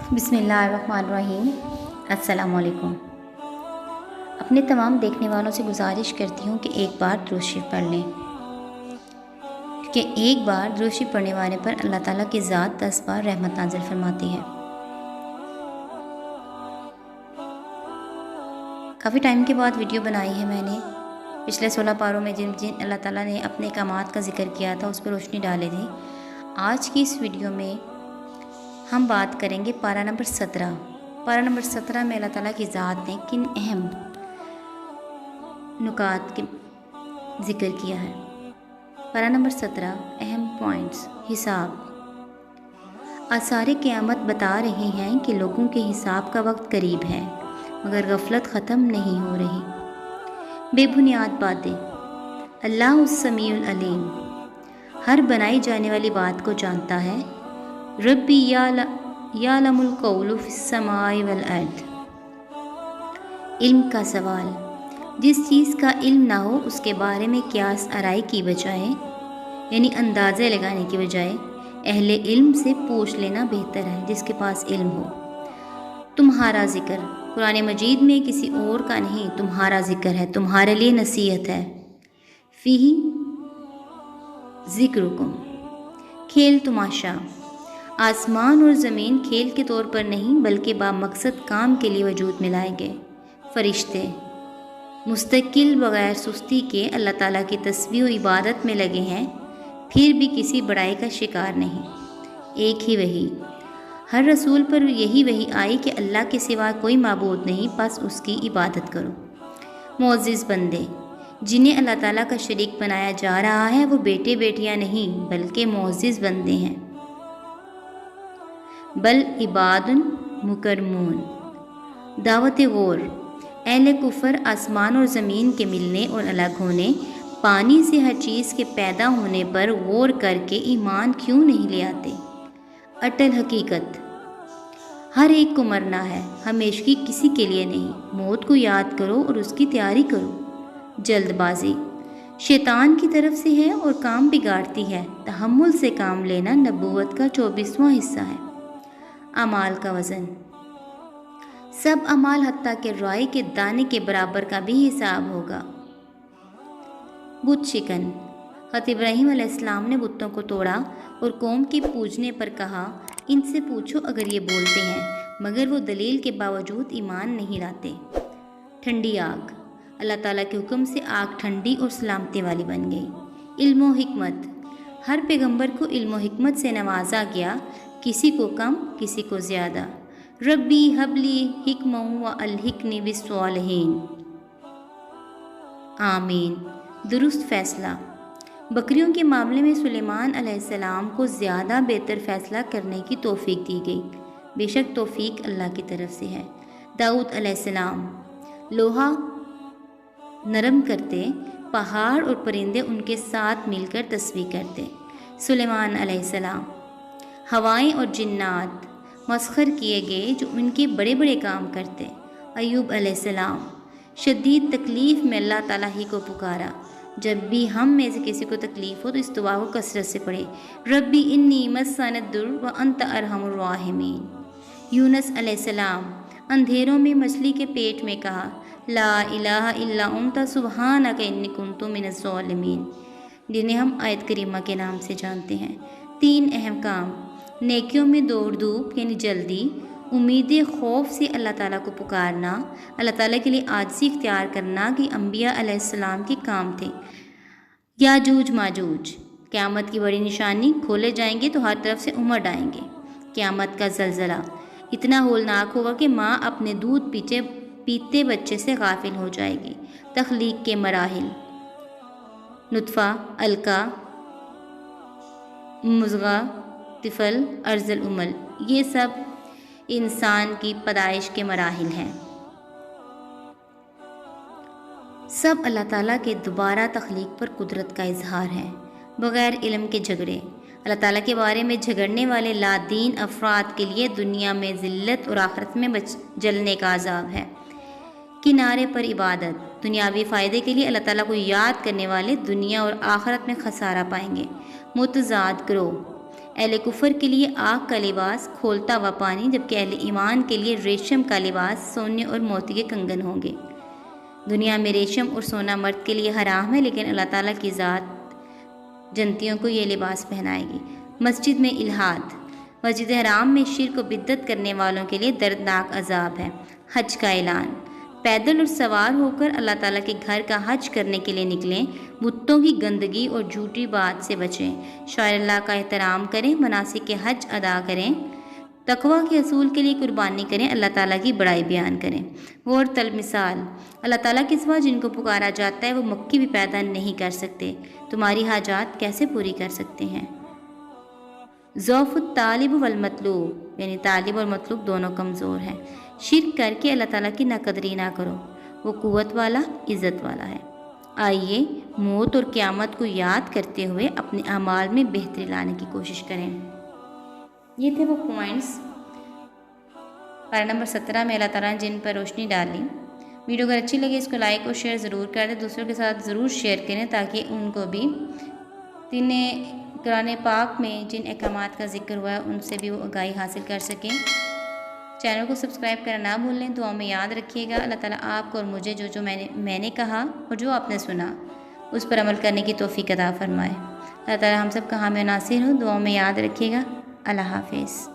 बिस्मिल्लाहिर्रहमानिर्रहीम। अस्सलामुअलैकुम। अपने तमाम देखने वालों से गुजारिश करती हूँ कि एक बार दुरूद शरीफ पढ़ लें, क्योंकि एक बार दुरूद शरीफ पढ़ने वाले पर अल्लाह ताला की ज़ात 10 बार रहमत नाज़िल फरमाती है। काफ़ी टाइम के बाद वीडियो बनाई है मैंने। पिछले 16 पारों में जिन जिन अल्लाह ताला ने अपने कामात का जिक्र किया था उस पर रोशनी डाली थी। आज की इस वीडियो में हम बात करेंगे पारा नंबर 17। पारा नंबर 17 में अल्लाह ताला की ज़ात ने किन अहम नुकात के जिक्र किया है। पारा नंबर 17 अहम पॉइंट्स। हिसाब। आसार क़यामत बता रहे हैं कि लोगों के हिसाब का वक्त करीब है, मगर गफलत ख़त्म नहीं हो रही। बेबुनियाद बातें। अल्लाह उस समीउल अलीम, हर बनाई जाने वाली बात को जानता है। रब्बी यालमुल कौलु फिस्समाई वल अर्द। इल्म का सवाल। जिस चीज़ का इल्म ना हो उसके बारे में क़यास आराई की बजाय, यानी अंदाज़े लगाने की बजाय, अहले इल्म से पूछ लेना बेहतर है जिसके पास इल्म हो। तुम्हारा ज़िक्र। कुरान मजीद में किसी और का नहीं, तुम्हारा ज़िक्र है, तुम्हारे लिए नसीहत है। फ़ीही ज़िक्रुकुम। खेल तमाशा। आसमान और ज़मीन खेल के तौर पर नहीं बल्कि बामकसद काम के लिए वजूद में लाए गए। फ़रिश्ते मुस्तकिल बग़ैर सुस्ती के अल्लाह ताला की तस्बीह व इबादत में लगे हैं, फिर भी किसी बड़ाई का शिकार नहीं। एक ही वही। हर रसूल पर यही वही आई कि अल्लाह के सिवा कोई माबूद नहीं, बस उसकी इबादत करो। मोअज़्ज़िज़ बंदे। जिन्हें अल्लाह ताला का शरीक बनाया जा रहा है वो बेटे बेटियां नहीं बल्कि मोअज़्ज़िज़ बंदे हैं। बल इबादुन मुकरमून। दावत गौर। अहले कुफर आसमान और ज़मीन के मिलने और अलग होने, पानी से हर चीज़ के पैदा होने पर गौर करके ईमान क्यों नहीं ले आते। अटल हकीकत। हर एक को मरना है, हमेशगी किसी के लिए नहीं। मौत को याद करो और उसकी तैयारी करो। जल्दबाजी शैतान की तरफ से है और काम बिगाड़ती है। तहम्मुल से काम लेना नबूवत का 24वां हिस्सा है। अमाल का वज़न। सब अमाल हत्ता के राई के दाने के बराबर का भी हिसाब होगा। बुत शिकन। हज़रत इब्राहीम अलैहिस्सलाम ने बुतों को तोड़ा और कौम के पूजने पर कहा, इनसे पूछो अगर ये बोलते हैं, मगर वो दलील के बावजूद ईमान नहीं लाते। ठंडी आग। अल्लाह ताला के हुक्म से आग ठंडी और सलामती वाली बन गई। इल्म व हिकमत। हर पैगंबर को इल्म व हिकमत से नवाजा गया, किसी को कम किसी को ज़्यादा। रब्बी हबली हिकमं व अलहिकनी बिस्सालिहीन। आमीन। दुरुस्त फ़ैसला। बकरियों के मामले में सुलेमान अलैहिस्सलाम को ज़्यादा बेहतर फ़ैसला करने की तौफीक दी गई। बेशक तौफीक अल्लाह की तरफ से है। दाऊद अलैहिस्सलाम लोहा नरम करते, पहाड़ और परिंदे उनके साथ मिलकर तस्बीह करते। सुलेमान अलैहिस्सलाम हवाएं और जिन्नात मस्खर किए गए जो उनके बड़े बड़े काम करते। अय्यूब अलैहिस्सलाम शदीद तकलीफ़ में अल्लाह ताला ही को पुकारा। जब भी हम में से किसी को तकलीफ़ हो तो इस दुआ को कसरत से पढ़े, रब्बी इन्नी मस्सनिद्दुर व अंत अरहमुर राहिमीन। यूनुस अलैहिस्सलाम अंधेरों में मछली के पेट में कहा, ला इलाहा इल्ला अंता सुब्हानका इन्नी कुन्तु मिनज़ ज़ालिमीन, जिन्हें हम आयत करीमा के नाम से जानते हैं। 3 अहम काम। नेकियों में दौड़ धूप यानी जल्दी। उम्मीद खौफ से अल्लाह ताला को पुकारना। अल्लाह ताला के लिए आजिज़ी इख्तियार करना कि अम्बिया अलैहिस्सलाम के काम थे। याजूज माजूज क़यामत की बड़ी निशानी। खोले जाएंगे तो हर तरफ से उमड़ आएंगे। क़यामत का ज़लज़ला इतना होलनाक होगा कि माँ अपने दूध पीते बच्चे से गाफिल हो जाएगी। तख्लीक के मराहिल। नुत्फ़ा, अलका, मुज़ग़ा, तिफ़ल, अर्ज़ल उमल, ये सब इंसान की पैदाइश के मराहिल हैं। सब अल्लाह ताला के दोबारा तख्लीक पर कुदरत का इजहार है। बग़ैर इल्म के झगड़े। अल्लाह ताला के बारे में झगड़ने वाले लादीन अफराद के लिए दुनिया में ज़िल्लत और आखिरत में जलने का अज़ाब है। किनारे पर इबादत। दुनियावी फ़ायदे के लिए अल्लाह ताला को याद करने वाले दुनिया और आखिरत में खसारा पाएंगे। मुतज़ाद ग्रोह। अहले कुफर के लिए आग का लिबास खोलता हुआ पानी, जबकि अहले ईमान के लिए रेशम का लिबास सोने और मोती के कंगन होंगे। दुनिया में रेशम और सोना मर्द के लिए हराम है, लेकिन अल्लाह ताला की ज़ात जन्नतियों को ये लिबास पहनाएगी। मस्जिद में इल्हाद। मस्जिद हराम में शिर्क और बिद्दत करने वालों के लिए दर्दनाक अजाब है। हज का ऐलान। पैदल और सवार होकर अल्लाह ताला के घर का हज करने के लिए निकलें। बुतों की गंदगी और झूठी बात से बचें। शायर अल्लाह का एहतराम करें। मनासिक के हज अदा करें। तकवा के असूल के लिए कुर्बानी करें। अल्लाह ताला की बड़ाई बयान करें। और तल मिसाल। अल्लाह ताला के सिवा जिनको पुकारा जाता है वो मक्खी भी पैदा नहीं कर सकते। तुम्हारी हाजात कैसे पूरी कर सकते हैं। ज़ौफ़ुत तालिब वल मतलूब, यानी तालिब और मतलूब दोनों कमज़ोर हैं। शिर्क करके अल्लाह ताला की नाकदरी ना करो, वो कुव्वत वाला, इज़्ज़त वाला है। आइए मौत और क़यामत को याद करते हुए अपने अमाल में बेहतरी लाने की कोशिश करें। ये थे वो पॉइंट्स पारा नंबर 17 में अल्लाह ताला ने जिन पर रोशनी डाली। वीडियो अगर अच्छी लगे इसको लाइक और शेयर ज़रूर कर दें, दूसरों के साथ ज़रूर शेयर करें ताकि उनको भी कुरान पाक में जिन अहकामात का जिक्र हुआ है उनसे भी वो आगाही हासिल कर सकें। चैनल को सब्सक्राइब करना ना भूलें। दुआ में याद रखिएगा। अल्लाह ताला आपको और मुझे जो मैंने कहा और जो आपने सुना उस पर अमल करने की तौफीक अता फरमाए। अल्लाह ताला हम सब का हामी नासिर हो। दुआ में याद रखिएगा। अल्लाह हाफिज़।